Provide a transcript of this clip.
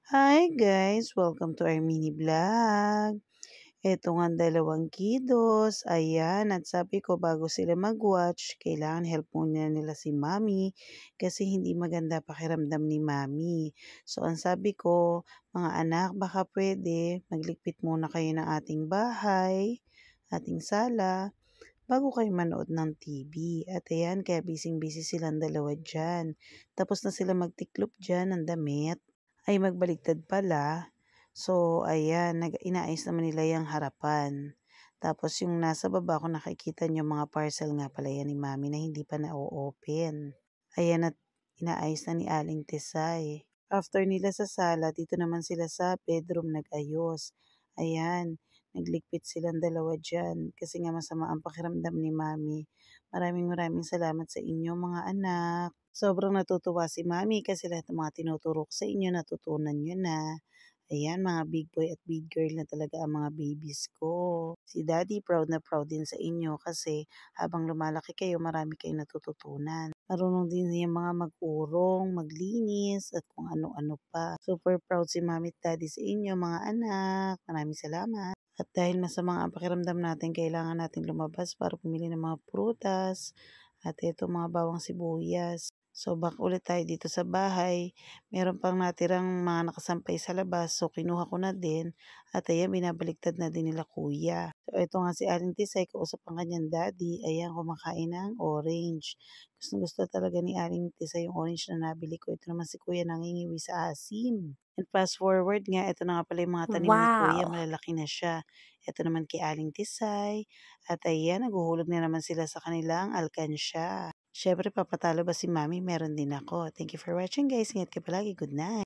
Hi guys! Welcome to our mini vlog. Eto nga dalawang kiddos, ayan, at sabi ko bago sila mag-watch, kailangan help muna nila si Mommy kasi hindi maganda pakiramdam ni Mommy. So ang sabi ko, mga anak, baka pwede magligpit muna kayo ng ating bahay, ating sala, bago kayo manood ng TV. At ayan, kaya busy-busy silang dalawa dyan. Tapos na sila magtiklop dyan ng damit ay magbaligtad pala. So, ayan, inaayos naman nila yung harapan. Tapos yung nasa baba, kung nakikita nyo mga parcel nga pala yan ni Mami na hindi pa na-open. Ayan, at inaayos na ni Aling Tesay. After nila sa sala, dito naman sila sa bedroom nag-ayos. Ayan, nagligpit silang dalawa dyan kasi nga masama ang pakiramdam ni Mami. Maraming salamat sa inyo mga anak. Sobrang natutuwa si Mami kasi lahat ng mga tinuturo ko sa inyo natutunan nyo na. Ayan, mga big boy at big girl na talaga ang mga babies ko. Si Daddy proud na proud din sa inyo kasi habang lumalaki kayo, marami kayong natututunan. Marunong din yung mga mag-urong, maglinis, at kung ano-ano pa. Super proud si Mami at Daddy sa inyo, mga anak. Maraming salamat. At dahil masama ang pakiramdam natin, kailangan natin lumabas para pumili ng mga prutas at ito mga bawang sibuyas. So, back ulit tayo dito sa bahay. Meron pang natirang mga nakasampay sa labas. So, kinuha ko na din. At ayan, binabaliktad na din nila kuya. So, ito nga si Aling Tisay, kausap ang kanyang daddy. Ayan, kumakain ng orange. Gusto talaga ni Aling Tisay yung orange na nabili ko. Ito naman si kuya nangingiwi sa asim. And fast forward nga, ito na nga pala yung mga tanim ni kuya. Wow! Malalaki na siya. Ito naman kay Aling Tisay. At ayan, naguhulog na naman sila sa kanilang alkansya. Siyempre, papatalo ba si Mami? Meron din ako. Thank you for watching guys. Ingat ka palagi. Good night.